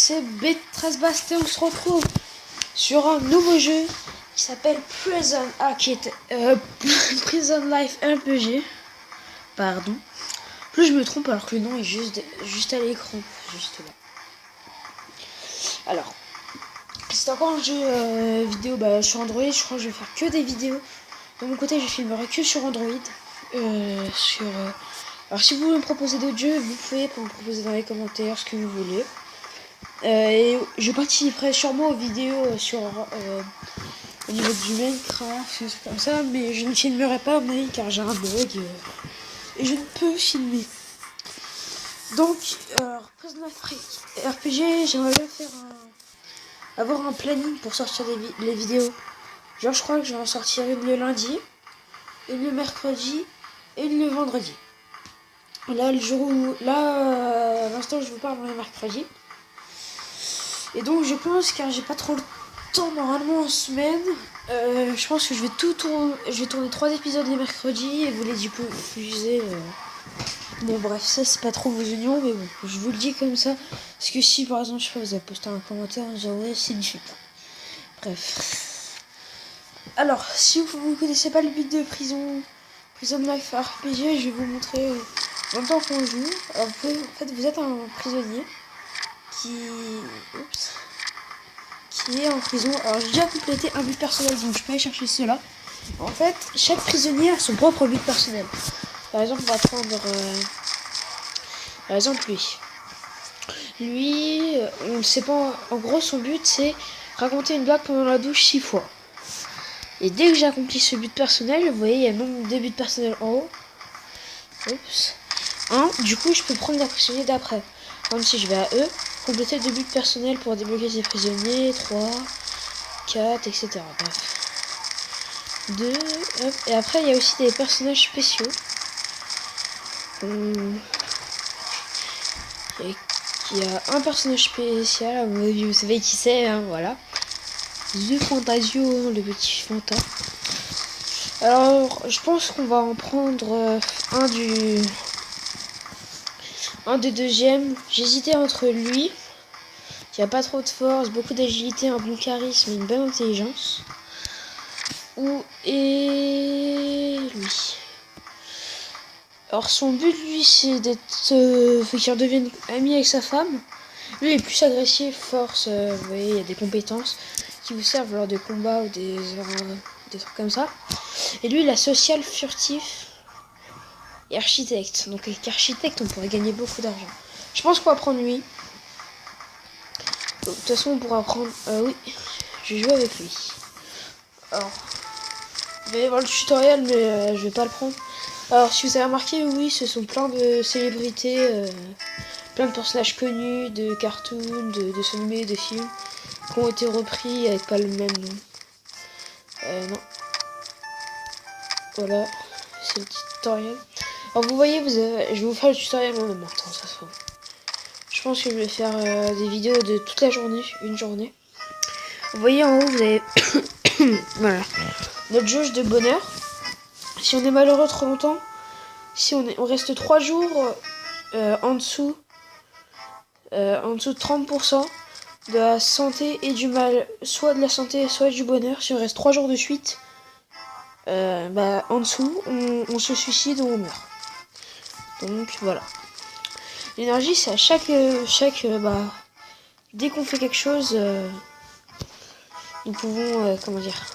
c'est B13 Bast et on se retrouve sur un nouveau jeu qui s'appelle Prison Prison Life RPG. Pardon. Plus je me trompe alors que le nom est juste à l'écran. Juste là. Alors, c'est encore un jeu vidéo sur Android. Je crois que je vais faire que des vidéos. De mon côté, je filmerai que sur Android. Alors si vous voulez me proposer d'autres jeux, vous pouvez me proposer dans les commentaires ce que vous voulez. Et je participerai sûrement aux vidéos au niveau du Minecraft, comme ça, mais je ne filmerai pas car j'ai un bug et je ne peux filmer. Donc, Prison Life RPG, j'aimerais bien avoir un planning pour sortir les vidéos. Genre, je crois que je vais en sortir une le lundi, une le mercredi et une le vendredi. Là, à l'instant, je vous parle, on est mercredi. Et donc, je pense, car j'ai pas trop le temps normalement en semaine, je pense que je vais tourner 3 épisodes les mercredis et vous les diffuser. Bon, bref, ça c'est pas trop vos oignons, mais bon, je vous le dis comme ça. Parce que si par exemple, je sais pas, vous avez posté un commentaire, vous disant ouais, c'est une chute. Bref. Alors, si vous ne connaissez pas le but de Prison Life RPG, je vais vous montrer en même temps qu'on joue. Alors, vous êtes un prisonnier qui est en prison. Alors, j'ai déjà complété un but personnel, donc je peux aller chercher cela. En fait, chaque prisonnier a son propre but personnel. Par exemple, on va prendre par exemple lui, on ne sait pas. En gros, son but c'est raconter une blague pendant la douche 6 fois. Et dès que j'ai accompli ce but personnel, vous voyez, il y a le nombre de buts personnels en haut. Oups. 1, du coup, je peux prendre la prisonnier d'après. Comme si je vais à E, compléter 2 buts personnels pour débloquer ses prisonniers, 3, 4, etc. Bref. 2, hop. Et après, il y a aussi des personnages spéciaux. Il y a un personnage spécial, vous savez qui c'est, hein, voilà. The Fantasio, le petit Fanta. Alors, je pense qu'on va en prendre un des deuxièmes. J'hésitais entre lui, qui a pas trop de force, beaucoup d'agilité, un bon charisme et une bonne intelligence, et lui. Alors son but, lui, c'est d'être faut qu'il redevienne ami avec sa femme. Lui, il est plus agressif, force, vous voyez, il y a des compétences qui vous servent lors de combats ou des trucs comme ça. Et lui, il a social, furtif et architecte. Donc avec architecte, on pourrait gagner beaucoup d'argent. Je pense qu'on va prendre lui. De toute façon, on pourra prendre... oui, je vais jouer avec lui. Alors, vous allez voir le tutoriel, mais je vais pas le prendre. Alors, si vous avez remarqué, oui, ce sont plein de célébrités, plein de personnages connus, de cartoons, de dessins animés, de films, qui ont été repris avec pas le même nom. Non. Voilà, c'est le tutoriel. Alors, vous voyez, je vais vous faire le tutoriel en même temps, ça se trouve. Je pense que je vais faire des vidéos de toute la journée, une journée. Vous voyez en haut, vous avez voilà, notre jauge de bonheur. Si on est malheureux trop longtemps, si on reste 3 jours en dessous de 30% de la santé et du mal, soit de la santé, soit du bonheur, si on reste 3 jours de suite, en dessous, on se suicide ou on meurt. Donc voilà. L'énergie, c'est à chaque dès qu'on fait quelque chose, nous pouvons comment dire.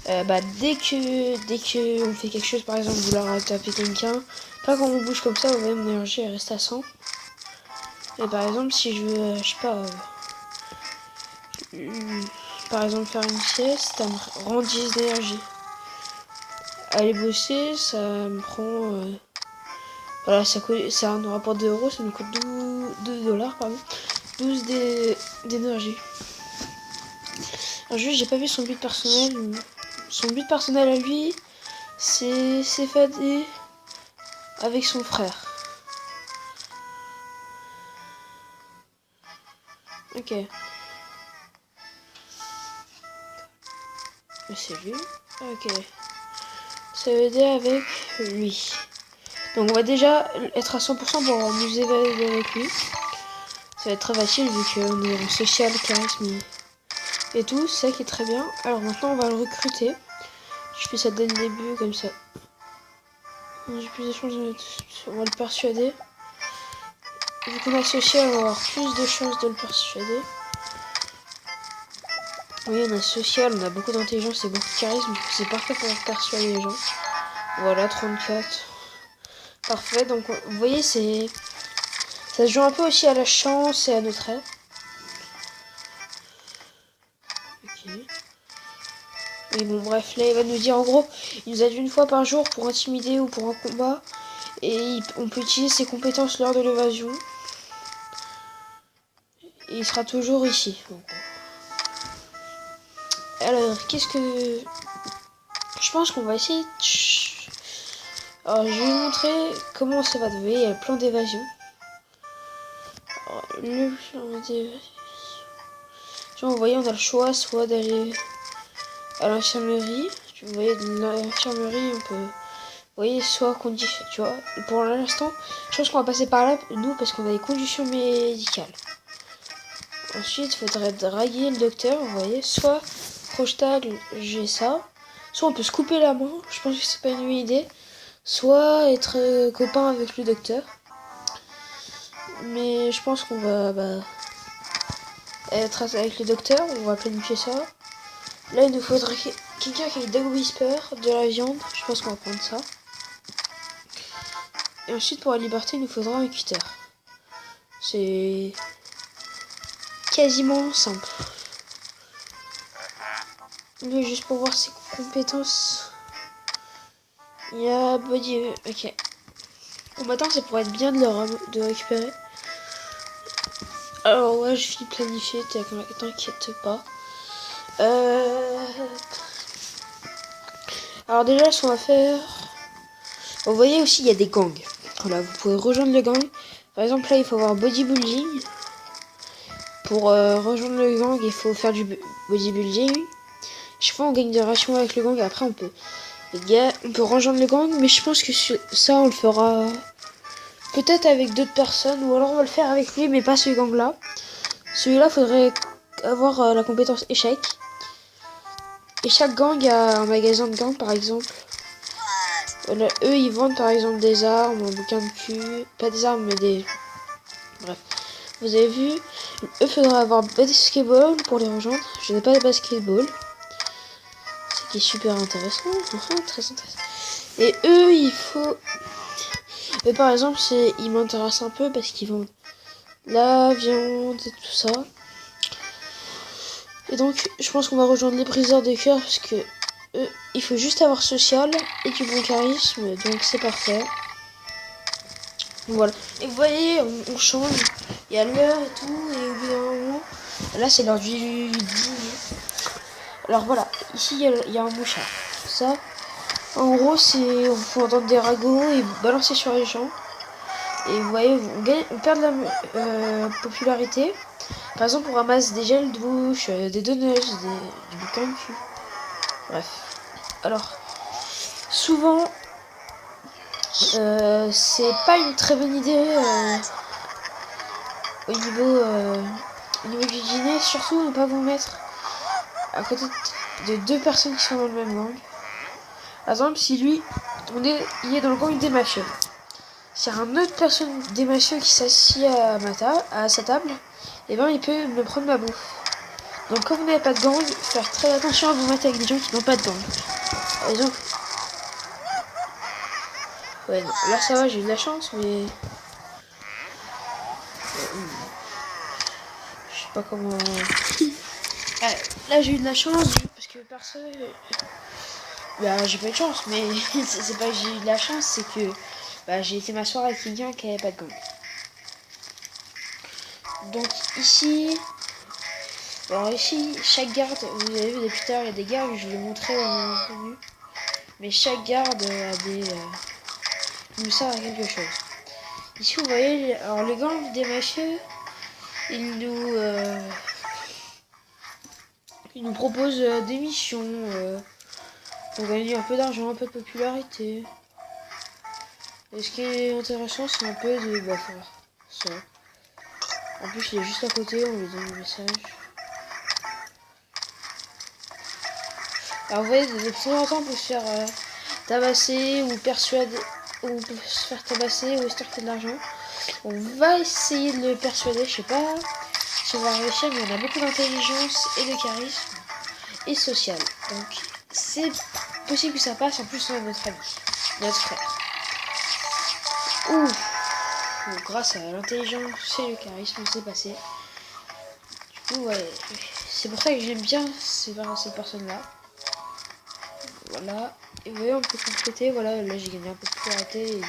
Dès que on fait quelque chose, par exemple vouloir taper quelqu'un, pas quand on bouge comme ça, vous voyez mon énergie elle reste à 100. Et par exemple si je veux, je sais pas, par exemple faire une sieste, ça me rend 10 d'énergie. Aller bosser, ça me prend voilà, ça nous rapporte 2 euros, ça nous coûte 2 $, pardon, 12 d'énergie. Alors juste, j'ai pas vu son but personnel. Son but personnel à lui, c'est s'effader avec son frère. Ok. C'est lui. Ok. Ça veut dire avec lui. Donc on va déjà être à 100% pour nous évader avec lui. Ça va être très facile vu qu'on est en social, charisme et tout. C'est ça qui est très bien. Alors maintenant, on va le recruter. Je fais ça dès le début, comme ça. J'ai plus de chances, on va le persuader. Vu qu'on a social, on va avoir plus de chances de le persuader. Oui, on a social, on a beaucoup d'intelligence et beaucoup de charisme. C'est parfait pour persuader les gens. Voilà, 34. Parfait, donc vous voyez, ça se joue un peu aussi à la chance et à notre aide. Ok. Et bon, bref, là, il va nous dire, en gros, il nous aide une fois par jour pour intimider ou pour un combat. Et on peut utiliser ses compétences lors de l'évasion. Et il sera toujours ici. Alors, qu'est-ce que... Je pense qu'on va essayer de... Alors, je vais vous montrer comment ça va devenir. Il y a le plan d'évasion. Le plan d'évasion... Vous voyez, on a le choix soit d'aller à l'infirmerie. Vous voyez, de l'infirmerie, on peut... Vous voyez, soit condition... Tu vois, pour l'instant, je pense qu'on va passer par là, nous, parce qu'on a des conditions médicales. Ensuite, il faudrait draguer le docteur, vous voyez. Soit projetage, j'ai ça. Soit on peut se couper la main, je pense que c'est pas une bonne idée. Soit être copain avec le docteur. Mais je pense qu'on va être avec le docteur, on va planifier ça. Là, il nous faudrait quelqu'un qui est dog whisper, de la viande. Je pense qu'on va prendre ça. Et ensuite, pour la liberté, il nous faudra un cutter. C'est quasiment simple. Mais juste pour voir ses compétences. Il y a body... Ok. Bon, maintenant, ça pourrait être bien de récupérer. Alors, ouais, je finis planifier, t'inquiète pas. Alors, déjà, ce qu'on va faire... Vous voyez aussi, il y a des gangs. Voilà, vous pouvez rejoindre le gang. Par exemple, là, il faut avoir bodybuilding. Pour rejoindre le gang, il faut faire du bodybuilding. Chaque fois, on gagne des rations avec le gang. Après, on peut rejoindre le gang. Mais je pense que ça, on le fera peut-être avec d'autres personnes. Ou alors, on va le faire avec lui, mais pas ce gang-là. Celui-là, faudrait avoir la compétence échec. Et chaque gang a un magasin de gang, par exemple. Voilà, eux, ils vendent par exemple des armes, un bouquin de cul. Pas des armes, mais des... Bref. Vous avez vu, eux, faudra avoir basketball pour les rejoindre. Je n'ai pas de basketball. Ce qui est super intéressant. Enfin, très intéressant. Et eux, il faut... Eux, par exemple, ils m'intéressent un peu parce qu'ils vendent la viande et tout ça. Et donc, je pense qu'on va rejoindre les briseurs de cœur parce que il faut juste avoir social et du bon charisme. Donc, c'est parfait. Voilà. Et vous voyez, on change. Il y a l'heure et tout. Et au bout d'un moment, là, c'est l'heure du dîner. Alors, voilà. Ici, il y a un mouchard. Ça, en gros, c'est... On peut entendre des ragots et balancer sur les gens. Et vous voyez, on perd de la popularité. Par exemple, on ramasse des gels de bouche, des donuts, du bouquin de cul. Bref. Alors, souvent, c'est pas une très bonne idée au niveau du dîner. Surtout, ne pas vous mettre à côté de deux personnes qui sont dans le même gang. Par exemple, si lui, il est dans le gang des mafieux. S'il y a une autre personne des mafieux qui s'assied à sa table, et ben il peut me prendre ma bouffe. Donc quand vous n'avez pas de gang, faire très attention à vous mettre avec des gens qui n'ont pas de gang. Par exemple... Ouais, non, là ça va, j'ai eu de la chance, mais... Je sais pas comment... Là j'ai eu de la chance, parce que personne... Bah j'ai pas eu de chance, mais c'est pas que j'ai eu de la chance, c'est que... Bah j'ai été m'asseoir avec quelqu'un qui avait pas de gang. Donc ici... Alors ici, chaque garde, vous avez vu depuis tout à l'heure, il y a des gardes, je vais vous montrer au menu. Mais chaque garde a des... nous sert à quelque chose. Ici vous voyez, alors les gangs des mafieux, ils nous proposent des missions pour gagner un peu d'argent, un peu de popularité. Et ce qui est intéressant, c'est un peu de faire ça. En plus, il est juste à côté, on lui donne le message. Alors, vous voyez, de temps en temps, on peut se faire tabasser ou persuader, ou on peut se faire tabasser ou extorquer de l'argent. On va essayer de le persuader, je sais pas si on va réussir, mais on a beaucoup d'intelligence et de charisme et social. Donc, c'est possible que ça passe. En plus, on a notre ami, notre frère. Ouf. Donc, grâce à l'intelligence et le charisme, c'est passé. Du coup, ouais, c'est pour ça que j'aime bien ces personnes-là. Voilà. Et vous voyez, on peut compléter. Voilà, là j'ai gagné un peu de popularité et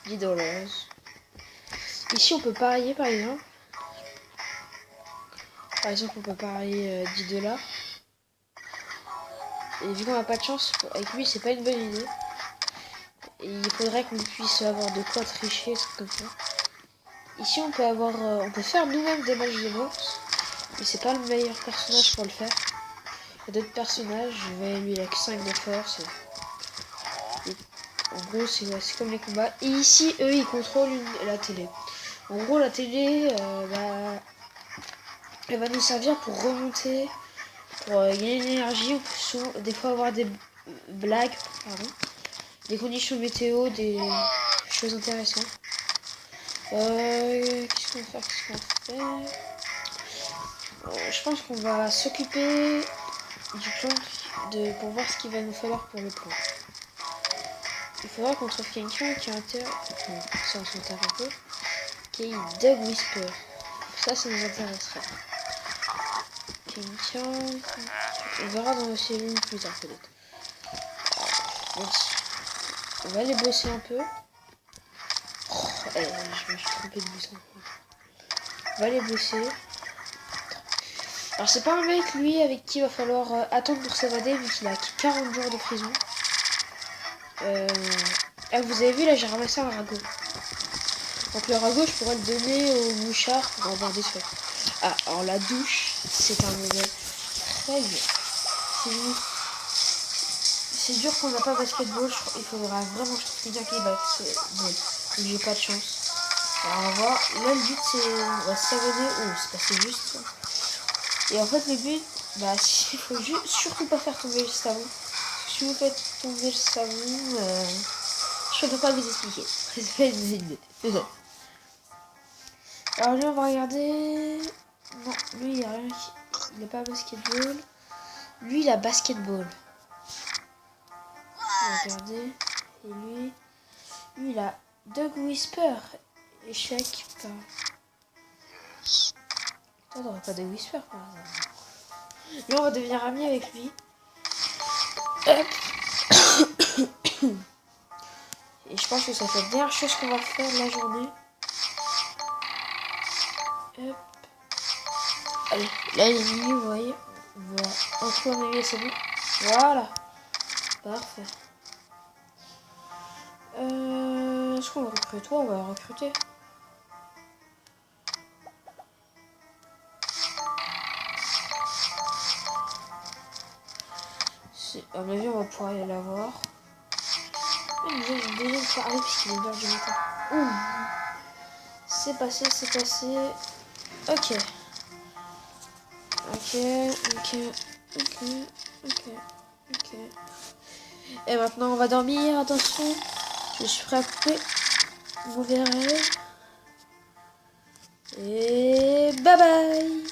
10 dollars. Ici, on peut parier par exemple. Par exemple, on peut parier 10 dollars. Et vu qu'on n'a pas de chance, avec lui, c'est pas une bonne idée. Et il faudrait qu'on puisse avoir de quoi tricher, des trucs comme ça. Ici, on peut avoir, on peut faire nous-mêmes des matchs de boxe. Mais c'est pas le meilleur personnage pour le faire. Il y a d'autres personnages. Lui, il a que 5 de force. Et en gros, c'est comme les combats. Et ici, eux, ils contrôlent la télé. En gros, la télé, elle va nous servir pour remonter, pour gagner de l'énergie. On peut souvent, des fois avoir des blagues, pardon, des conditions météo, des choses intéressantes. Qu'est-ce qu'on va faire, je pense qu'on va s'occuper du plan pour voir ce qu'il va nous falloir pour le plan. Il faudra qu'on trouve quelqu'un qui a intérêt, ça on s'en tape un peu, qui est Doug Whisper. Ça nous intéresserait. Quelqu'un, on verra dans le cellules plus tard peut-être. On va aller bosser un peu. Je me suis trompé de bouton. On va aller bosser. Alors c'est pas un mec lui avec qui il va falloir attendre pour s'évader vu qu'il a 40 jours de prison. Vous avez vu là, j'ai ramassé un ragot. Donc le ragot, je pourrais le donner au mouchard pour avoir des feuilles. Ah, alors la douche, c'est un modèle très bien. C'est dur qu'on n'a pas basketball. Il faudra vraiment que je trouve quelqu'un qui est basketball. J'ai pas de chance. Alors on va voir. Là le but c'est on va s'abonner. Oh, c'est passé juste. Et en fait le but, il faut surtout pas faire tomber le savon. Si vous faites tomber le savon, je ne peux pas vous expliquer. Alors lui on va regarder. Non, lui il a rien. Il n'a pas basketball. Lui il a basketball. On va regarder. Et lui il a Doug Whisper. Échec par. Toi t'aurais pas Doug Whisper par exemple. Là on va devenir amis avec lui. Hop. Et je pense que ça fait la dernière chose qu'on va faire de la journée. Hop. Allez, là il est mis, vous voyez. On va un coup améliorer, c'est bon. Voilà. Parfait. Est-ce qu'on le recrute? On va le recruter. À mon avis, on va pouvoir aller la voir. J'ai déjà parlé puisqu'il est l'heure du matin. Ouh. C'est passé, c'est passé. Ok. Ok. Et maintenant, on va dormir. Attention. Je suis prêt à couper. Vous verrez. Et bye bye.